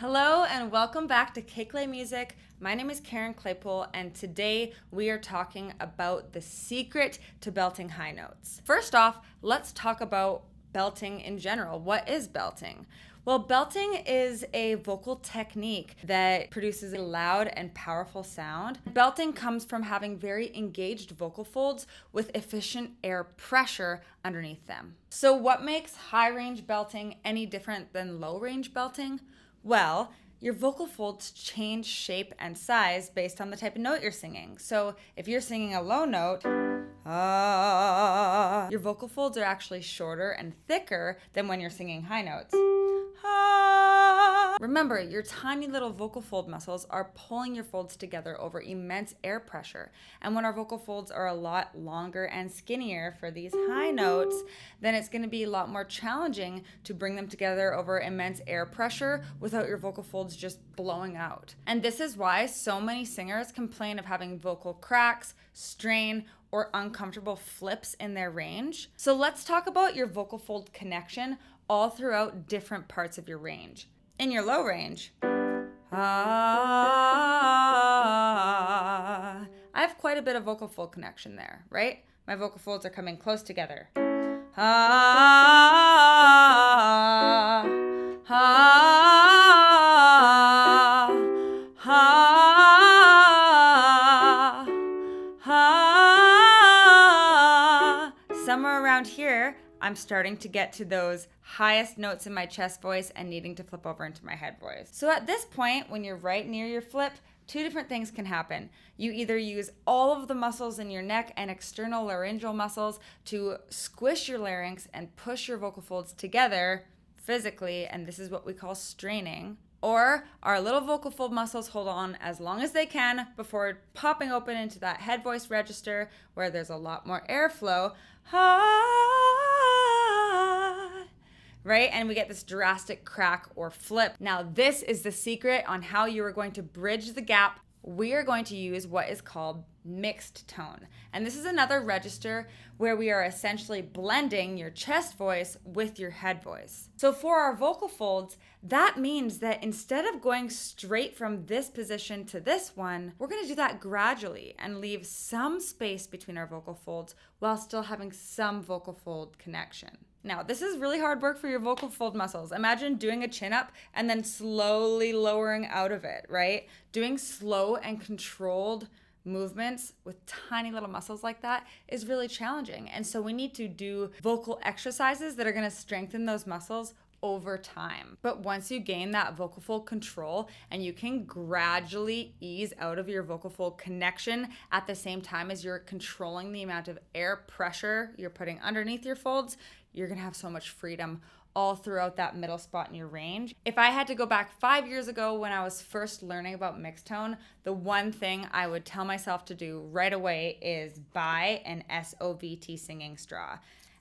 Hello and welcome back to KClay Music. My name is Karen Claypool and today we are talking about the secret to belting high notes. First off, let's talk about belting in general. What is belting? Well, belting is a vocal technique that produces a loud and powerful sound. Belting comes from having very engaged vocal folds with efficient air pressure underneath them. So what makes high range belting any different than low range belting? Well, your vocal folds change shape and size based on the type of note you're singing. So if you're singing a low note, your vocal folds are actually shorter and thicker than when you're singing high notes. Remember, your tiny little vocal fold muscles are pulling your folds together over immense air pressure. And when our vocal folds are a lot longer and skinnier for these high notes, then it's going to be a lot more challenging to bring them together over immense air pressure without your vocal folds just blowing out. And this is why so many singers complain of having vocal cracks, strain, or uncomfortable flips in their range. So let's talk about your vocal fold connection all throughout different parts of your range. In your low range, I have quite a bit of vocal fold connection there, right? My vocal folds are coming close together. Somewhere around here, I'm starting to get to those highest notes in my chest voice and needing to flip over into my head voice. So at this point, when you're right near your flip, two different things can happen. You either use all of the muscles in your neck and external laryngeal muscles to squish your larynx and push your vocal folds together physically, and this is what we call straining. Or our little vocal fold muscles hold on as long as they can before popping open into that head voice register where there's a lot more airflow. Right? And we get this drastic crack or flip. Now, this is the secret on how you are going to bridge the gap. We are going to use what is called mixed tone. And this is another register where we are essentially blending your chest voice with your head voice. So for our vocal folds, that means that instead of going straight from this position to this one, we're going to do that gradually and leave some space between our vocal folds while still having some vocal fold connection. Now, this is really hard work for your vocal fold muscles. Imagine doing a chin up and then slowly lowering out of it, right? Doing slow and controlled movements with tiny little muscles like that is really challenging. And so we need to do vocal exercises that are going to strengthen those muscles over time. But once you gain that vocal fold control and you can gradually ease out of your vocal fold connection at the same time as you're controlling the amount of air pressure you're putting underneath your folds, you're gonna have so much freedom all throughout that middle spot in your range. If I had to go back 5 years ago when I was first learning about mixed tone, the one thing I would tell myself to do right away is buy an SOVT Singing Straw.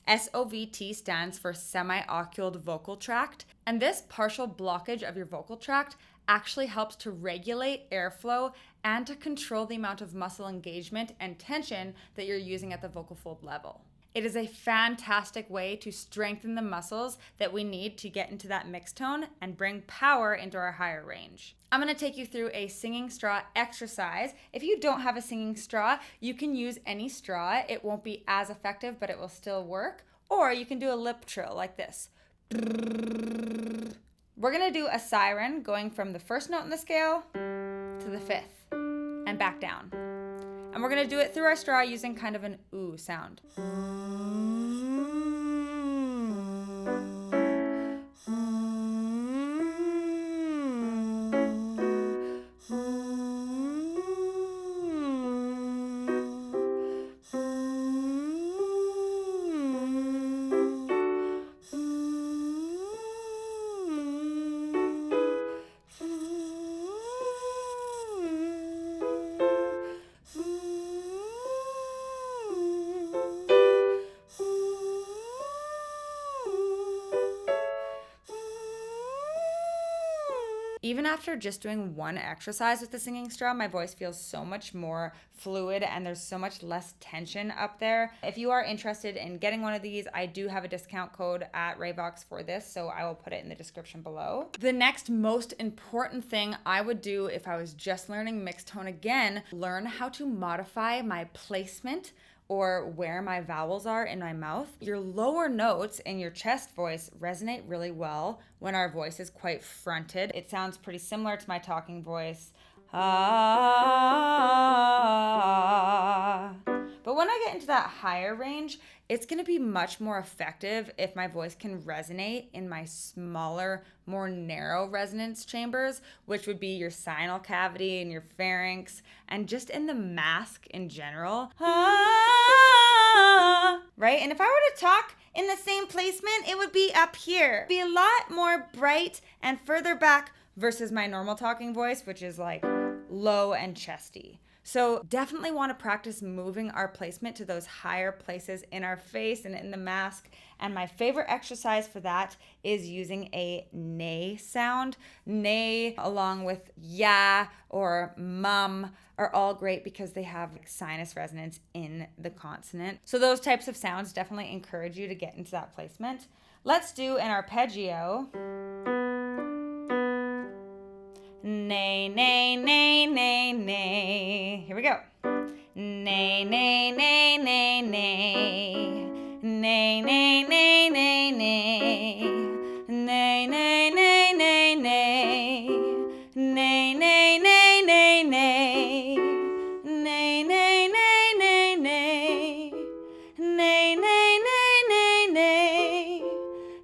SOVT stands for semi-occuled vocal tract, and this partial blockage of your vocal tract actually helps to regulate airflow and to control the amount of muscle engagement and tension that you're using at the vocal fold level. It is a fantastic way to strengthen the muscles that we need to get into that mixed tone and bring power into our higher range. I'm going to take you through a singing straw exercise. If you don't have a singing straw, you can use any straw. It won't be as effective, but it will still work. Or you can do a lip trill like this. We're going to do a siren going from the first note in the scale to the fifth and back down. And we're going to do it through our straw using kind of an ooh sound. Even after just doing one exercise with the singing straw, my voice feels so much more fluid and there's so much less tension up there. If you are interested in getting one of these, I do have a discount code at Rayvox for this, so I will put it in the description below. The next most important thing I would do if I was just learning mixed tone again, learn how to modify my placement or where my vowels are in my mouth. Your lower notes in your chest voice resonate really well when our voice is quite fronted. It sounds pretty similar to my talking voice. Ah. But when I get into that higher range, it's gonna be much more effective if my voice can resonate in my smaller, more narrow resonance chambers, which would be your sinal cavity and your pharynx, and just in the mask in general. Ah, right? And if I were to talk in the same placement, it would be up here. It'd be a lot more bright and further back versus my normal talking voice, which is like low and chesty. So definitely want to practice moving our placement to those higher places in our face and in the mask. And my favorite exercise for that is using a Ney sound. Ney along with yeah or mum are all great because they have sinus resonance in the consonant. So those types of sounds definitely encourage you to get into that placement. Let's do an arpeggio. Ney, ney, ney, ney, ney. Here we go. Ney, ney, ney, ney, ney. Ney, ney, ney, ney, ney. Ney, ney, ney, ney, ney. Ney, ney, ney, ney, ney. Ney, ney, ney, ney, ney. Ney, ney, ney, ney, ney.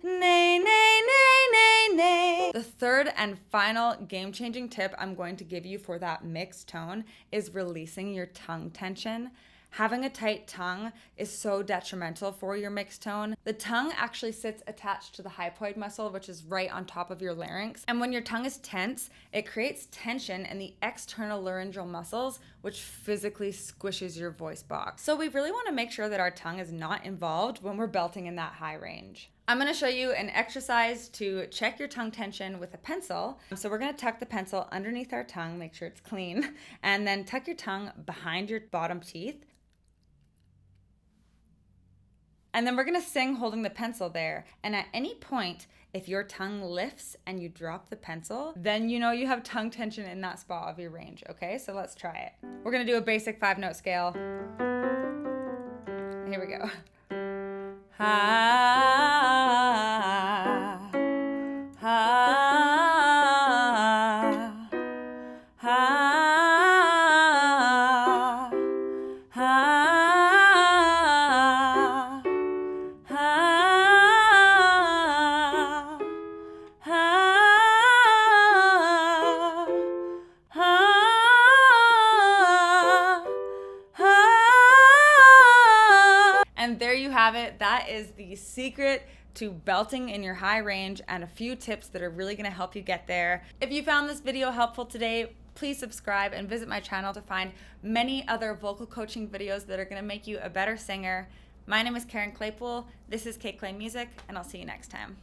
Ney, ney, ney, ney, ney. The third and final game-changing tip I'm going to give you for that mixed tone is releasing your tongue tension. Having a tight tongue is so detrimental for your mixed tone. The tongue actually sits attached to the hypoid muscle, which is right on top of your larynx. And when your tongue is tense, it creates tension in the external laryngeal muscles, which physically squishes your voice box. So we really want to make sure that our tongue is not involved when we're belting in that high range. I'm going to show you an exercise to check your tongue tension with a pencil. So we're going to tuck the pencil underneath our tongue, make sure it's clean, and then tuck your tongue behind your bottom teeth. And then we're gonna sing holding the pencil there. And at any point, if your tongue lifts and you drop the pencil, then you know you have tongue tension in that spot of your range, okay? So let's try it. We're gonna do a basic 5-note scale. Here we go. Ha, ha, ha. And there you have it. That is the secret to belting in your high range and a few tips that are really going to help you get there. If you found this video helpful today, please subscribe and visit my channel to find many other vocal coaching videos that are going to make you a better singer. My name is Karen Claypool. This is KClay Music, and I'll see you next time.